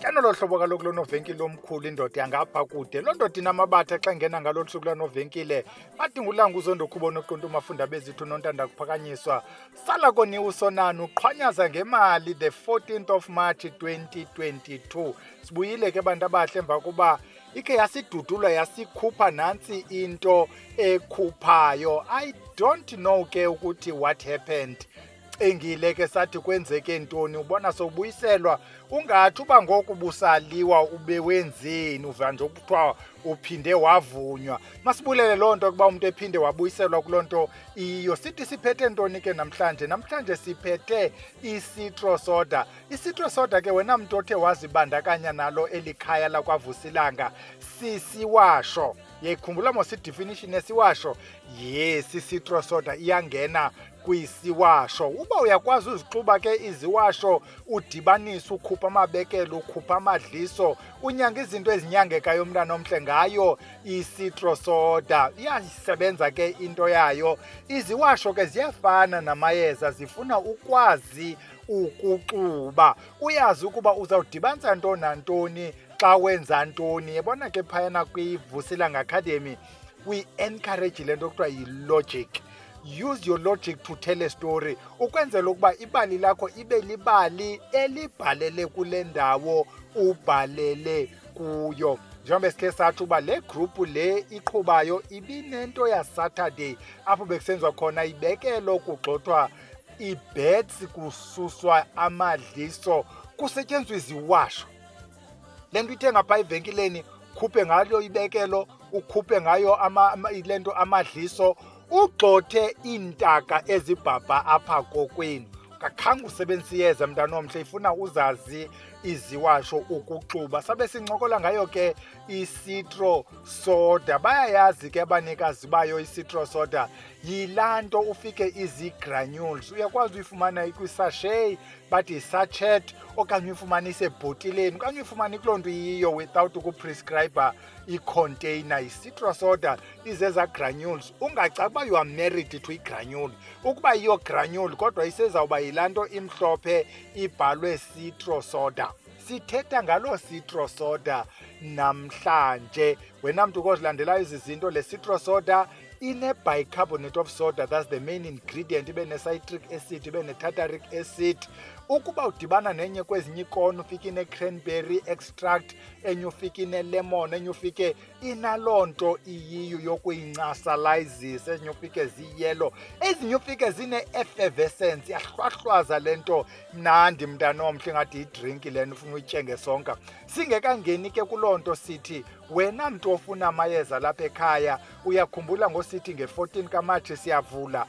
Nolo hlobo kaloku lonovenkile omkhulu indoda yangapha kude. Loo ndoda inamabatha xa ngena ngalo suku lanovenkile. Badinga ulanga uzondokhubo noquntu umafunda bezithu nontanda kuphakanyiswa. Sala koniwe usonana uqhwanyaza ngemali the 14th of March 2022. Sibuyile ke bantu abahle emva kuba ikhe yasidudula yasikhupha nantsi into ekhuphayo. I don't know ke ukuthi what happened. Engile ke sathi kwenzeke ntoni, ubona sowubuyiselwa ungathi uba ngoku busaliwa ube wenzeni, uva nje kuthiwa uphinde wavunywa. Masibulele loo nto kuba umuntu ephinde wabuyiselwa kuloo nto iyo. Sithi siphethe ntoni ke namhlanje? Namhlanje siphethe iCitro Soda. ICitro Soda ke wena mntu othe wazibandakanya nalo eli khaya lakwaVusilanga sisiwasho. Yayikhumbula mos idefinition yesiwasho? Yes, iCitro Soda iyangena kwisiwasho. Uba uyakwazi uzixuba ke iziwasho, udibanise, ukhupha amabekelo, ukhupha amadliso, unyanga izinto ezinyangekayo umntana omhle ngayo iCitro Soda. Iyasebenza ke into yayo. Iziwasho ke ziyafana namayeza, zifuna ukwazi ukuxuba. Uyazi ukuba uzawudibanisa ntoni nantoni xa wenza ntoni. Yabona ke phayana kwiVusilanga Academy we encourage le nto kuthiwa yi-logic. Use your logic to tell a story, ukwenzela ukuba ibali lakho ibe libali elibhalele kule ndawo ubhalele kuyo. Njengoba sikhe sathi uba le gruphu le iqhubayo ibinento yaSaturday apho bekusenziwa khona ibekelo, kugxothwa ii-beds, kususwa amadliso, kusetyenziswa iziwasho. Le nto ithenga phaa evenkileni, ukhuphe ngayo ibekelo, ukhuphe ngayo le nto amadliso, ugxothe iintaka ezibhabha apha kokwenu. Ngakhange usebenzise iyeza mntana omhle, ifuna uzazi iziwasho ukuxuba. Sabe sincokola ngayo ke iCitro Soda. Bayayazi ke abanikazi bayo iCitro Soda. Yilaa nto ufike izi-granules. Uyakwazi uyifumana kwisachet, bathi yi-sachet, okanye uyifumane isebhotileni, okanye uyifumane kuloo nto iyiyo without ukuprescribe icontainer. iCitro Soda izeza granules. Ungacaci uba you are married to igranule. Ukuba yiyo granule kodwa isezawuba yilaa nto imhlophe ibhalwe Citro Soda. Sithetha ngaloo Citro Soda namhlanje. Wena mntu kozilandelayo ezi zinto, le Citro Soda ine-bicarbonate of soda, that's the main ingredient. Ibe ne-citric acid, ibe ne-tartaric acid. Ukuba udibana nenye kwezinye ikono, ufike ine-cranberry extract, enye ufike ine-lemon, enye ufike inaloo nto iyiyo yokuyincasalizisa, ezinye ufike ziyelo, ezinye ufike zine-effervescence. Yahlwahlwaza le nto, mnandi mntana omhle, ngathi yidrinki le nto ufuna uyitye ngesonka. Singekangeni ke kuloo nto sithi wena mntu ofuna amayeza lapha ekhaya, uyakhumbula ngosithi nge-14 kaMatshi siyavula.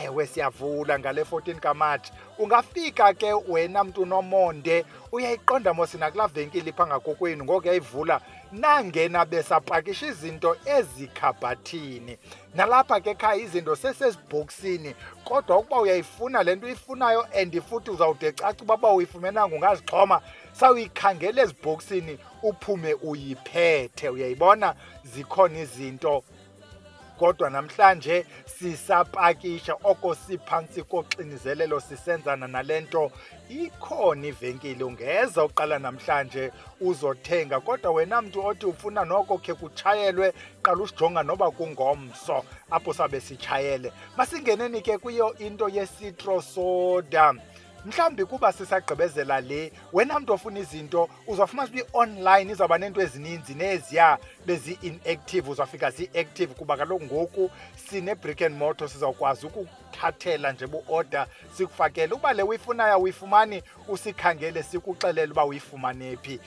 Ewe siyavula ngale 14 kaMatshi. Ungafika ke wena mntu nomonde, uyayiqonda mos nakulaa venkile ipha ngakokwenu ngoku yayivula, nangena besapakisha izinto ezikhabhathini. Nalapha ke ekhaya izinto sesezibhoksini, kodwa ukuba uyayifuna le nto uyifunayo and futhi uzawude caca uba uyifumenanga ungazixhoma, sawuyikhangela ezibhoksini uphume uyiphethe. Uyayibona, zikhona izinto. Kodwa namhlanje sisapakisha, oko siphantsi koxinizelelo sisenzana nale nto. Ikhona ivenkile ungeza uqala namhlanje uzothenga, kodwa wena mntu othi ufuna noko khe kutshayelwe, qala usijonga noba kungomso apho sabe sitshayele. Masingeneni ke kuyo into yeCitro Soda. Mhlawumbi kuba sisagqibezela le, wena mntu ofuna izinto uzawufumana uba i-online izawuba neento ezininzi neziya bezi-inactive, uzawufika zi-active kuba kaloku ngoku sine-brick and mortar, sizawukwazi ukuthathela nje bu-order sikufakele. Uba le uyifunayo awuyifumani, usikhangele sikuxelele uba uyifumane phi.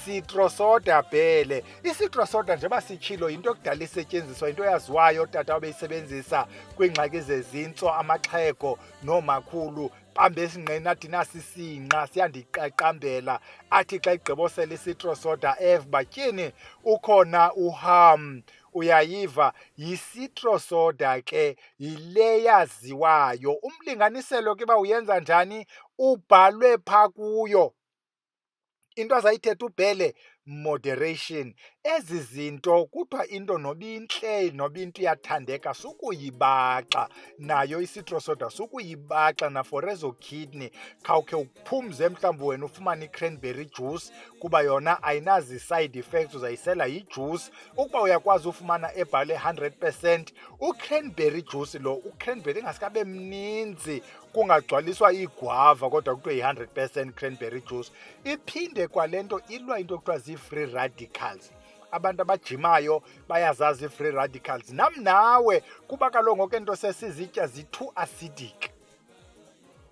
Citro Soda bhele. iCitro Soda njengoba sitshilo yinto ekudala isetyenziswa, yinto yaziwayo ootata babeyisebenzisa kwiingxaki zezintso, amaxhego noomakhulu. Phambi esingqeni athi nasisingqa siyandiqaqambela, athi xa igqibosela iCitro Soda batyini ukhona uham. Uyayiva, yiCitro Soda ke yile yaziwayo. Umlinganiselo ke uba uyenza njani ubhalwe phaa kuyo. Into azayithetha ubhele moderation. Ezi zinto kuthiwa into noba intle noba into iyathandeka sukuyibaxa, nayo iCitro Soda sukuyibaxa na for ezo kidney. Khawukhe uphumze mhlawumbi wena ufumane i-cranberry juice kuba yona ayinazi side effects, uzayisela yijuice. Ukuba uyakwazi ufumana ebhale 100%, u-cranberry juice lo, u-cranberry ingasikabe mninzi, kungagcwaliswa igwava kodwa kuthiwe yi-100% cranberry juice. Iphinde kwale nto ilwa into ekuthiwa zii-free radicals. Abantu abajimayo bayazazi ii-free radicals, nam nawe, kuba kaloku ngoku into sesizitya zi-too acidic.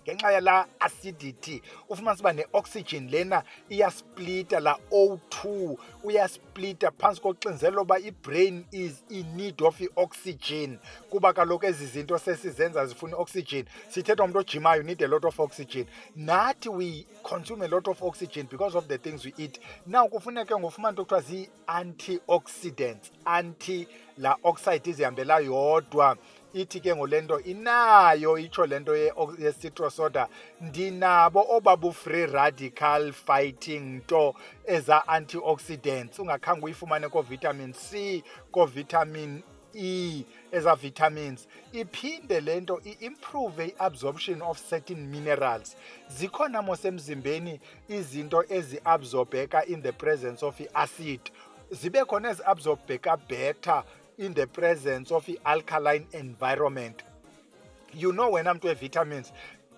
Ngenxa yalaa acidity ufumanisa uba ne-oxygen lena iyasplita, laa O2 uyasplita phantsi koxinzelelo uba i-brain is in need of i-oxygen, kuba kaloku ezi zinto sesizenza zifuna i-oxygen. Sithetha umntu ojimayo, need a lot of oxygen. Nathi we consume a lot of oxygen because of the things we eat. Now kufuneke ngofumana into kuthiwa zii-antioxidants, anti laa oxide izihambela yodwa. Ithi ke ngole nto inayo itsho le nto yeCitro Soda, ndinabo obabu-free radical fighting nto eza antioxidants, ungakhange uyifumane koovitamin C, koovitamin E, eza vitamins. Iphinde le nto i-improve i-absorption of certain minerals. Zikhona mos emzimbeni izinto ezi-absorbeka in the presence of i-acid, zibe khona ezi-absorbeka better in the presence of i-alkaline environment. You know, when I'm to vitamins,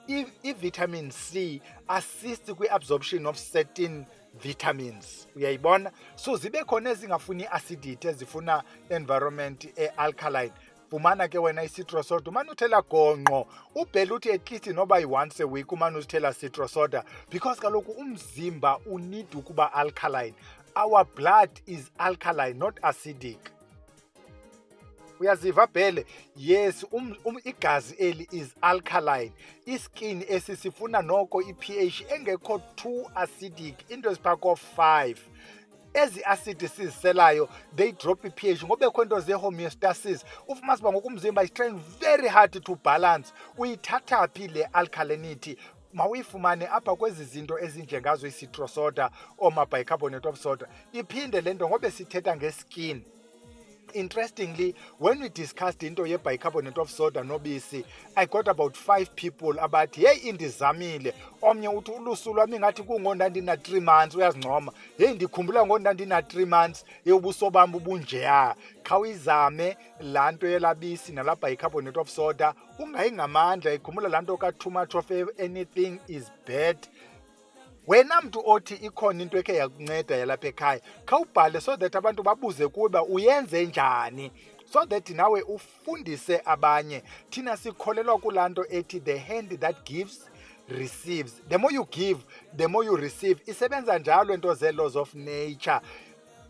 i-vitamin C assist kwi-absorption of certain vitamins, uyayibona. So zibe khona ezingafuni i-acidity, ezifuna environment e-alkaline. Fumana ke wena iCitro Soda, umane uthela gongqo, ubhele uthi at least noba yi-once a week umane uzithela Citro Soda, because kaloku umzimba unid ukuba alkaline. Our blood is alkaline, not acidic. Uyaziva bhele? Yes, igazi eli is alkaline. Iskin esi sifuna noko i-pH engekho too acidic, into eziphaa ko-5. Ezi acid siziselayo, they drop i-pH ngobekho into ze-homeostasis. Ufumanisa uba ngoku umzimba is trying very hard to balance. Uyithatha phi le alkalinity? Mawuyifumane apha kwezi zinto ezinjengazo iCitro Soda, ooma-bicarbonate of soda. Iphinde le nto ngobe sithetha ngeskin. Interestingly, when we discussed into ye-bicarbonate of soda nobisi, I got about 5 people abathi hey indizamile. Omnye uthi ulusu lwami ngathi kungonda 3 months, uyazincoma. Hey ndikhumbula ngonda 3 months, ubuso bam ubunjeya. Khawuyizame laa nto yelabisi nalaa bicarbonate of soda, ungayingamandla. Ikhumbula laa nto ka too much of anything is bad. Wena mntu othi ikhona into ekhe yakunceda yalapha ekhaya, khawubhale so that abantu babuze kuba uyenze njani, so that nawe ufundise abanye. Thina sikholelwa kulaa nto ethi the hand that gives receives. The more you give, the more you receive. Isebenza njalo into ze-laws of nature.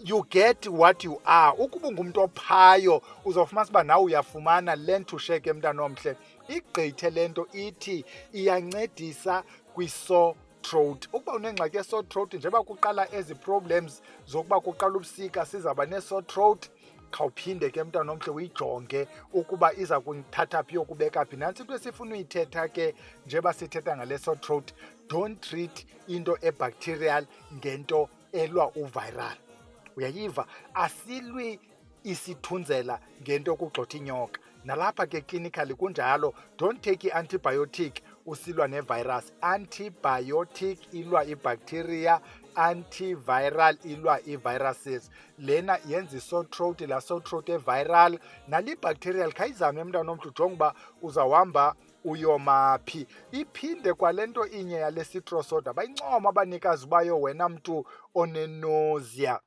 You get what you are. Ukuba ungumntu ophayo uzofumanisa uba nawe uyafumana. Learn to share ke mntana omhle. Igqithe le nto ithi iyancedisa kwi-sore throat. Ukuba unengxaki ye-sore throat, njengoba kuqala ezi problems zokuba kuqala ubusika sizawuba ne-sore throat, khawuphinde ke mntana omhle uyijonge ukuba iza kuyithatha phi yokubeka phi. Nantsi into esifuna uyithetha ke njengoba sithetha ngale-sore throat, don't treat into ebacterial ngento elwa uviral. Uyayiva? Asilwi isithunzela ngento kugxotha inyoka. Nalapha ke clinically kunjalo. Don't take i-antibiotic usilwa nevirus. Antibiotic ilwa ibacteria, antiviral ilwa ii-viruses. Lena yenza i-sore throat, la sore throat eviral nali-bacterial. Khayizame mntana omntu ujonge uba uzawuhamba uyomaphi. Iphinde kwale nto inye yale Citro Soda bayincoma abanikazi bayo, wena mntu onenausea.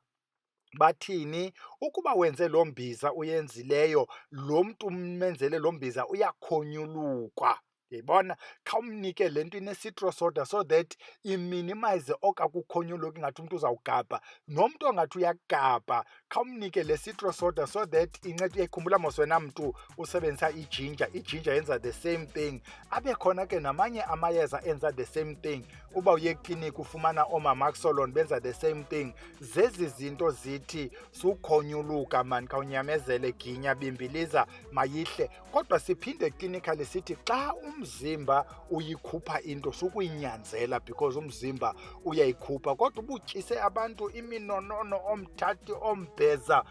Bathini? Ukuba wenze lo mbiza uyenzileyo, lo mntu umenzele lo mbiza uyakhonyulukwa. Uyayibona? Khawumnike le nto ineCitro Soda so that iminimize oka kukhonyuluka ingathi umntu uzawugabha. Nomntu ongathi uyagabha, khawumnike le Citro Soda so that incede. Uyayikhumbula mos wena mntu usebenzisa ijinja. Ijinja yenza the same thing. Abe khona ke namanye amayeza enza the same thing. Uba uye ekliniki ufumana oomamaxolon benza the same thing. Zezi zinto zithi sukhonyuluka mani, khawunyamezele, ginya, bimbiliza, mayihle. Kodwa siphinde clinically sithi xa umzimba uyikhupha into sukuyinyanzela because umzimba uyayikhupha, kodwa ubutyise abantu iminonono, omthathi, ombheza,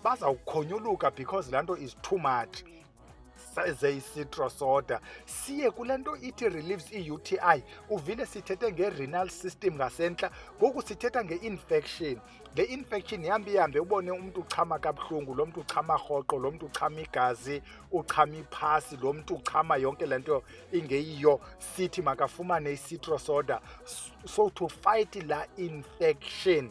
bazawukhonyuluka because laa nto is too much. Seze iCitro Soda siye kule nto ithi relieves i-UTI. Uvile sithethe nge-renal system ngasentla, ngoku sithetha nge-infection. Le infection ihambe ubone umntu uchama kabuhlungu, lo mntu uchama rhoqo, lo mntu uchama igazi, uchama iphasi, lo mntu uchama yonke le nto ingeyiyo, sithi makafumane iCitro Soda so to fight la infection,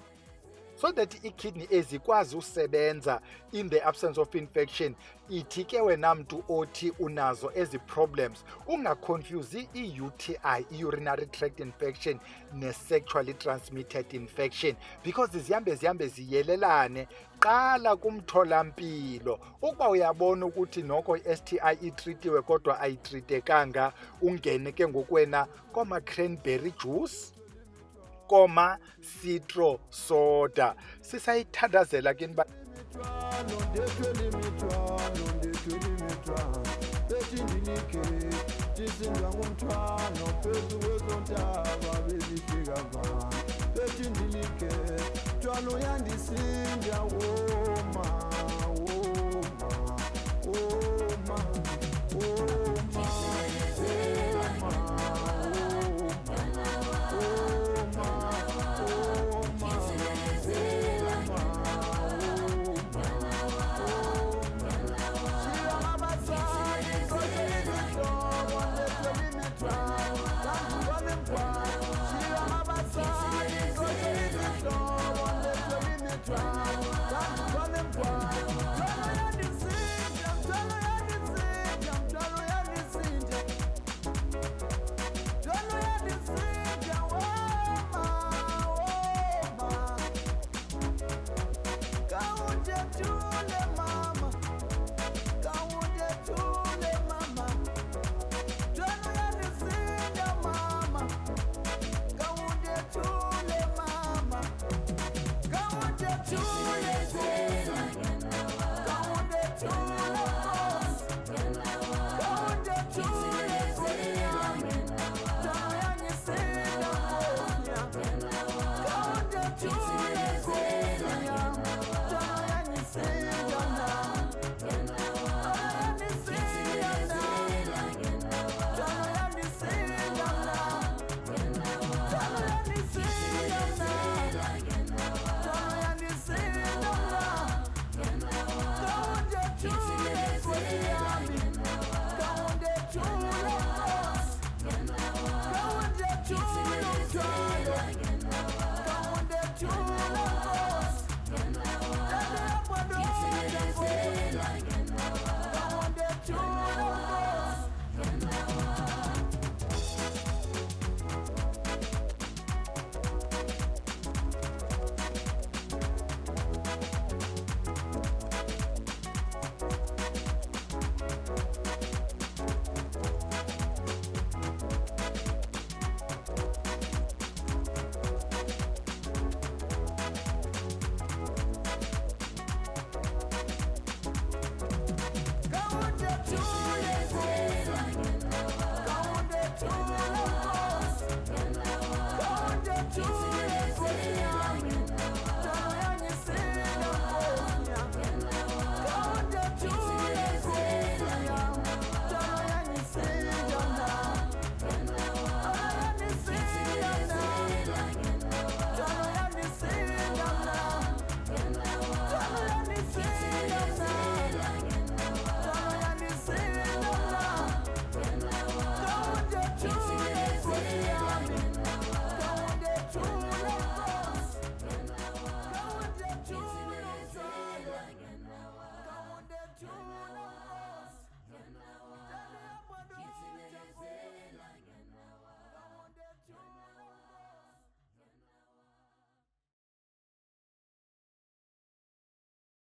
so that i-kidney ezikwazi usebenza in the absence of infection. Ithi ke wena mntu othi unazo ezi problems ungaconfuse i-UTI, i-urinary tract infection, ne-sexually transmitted infection, because zihambe ziyelelane. Qala kumtholampilo. Ukuba uyabona ukuthi noko i-STI itritiwe kodwa ayitritekanga, ungene ke ngokwena koma-cranberry juice, koma Citro Soda. Sisayithandazela ke niba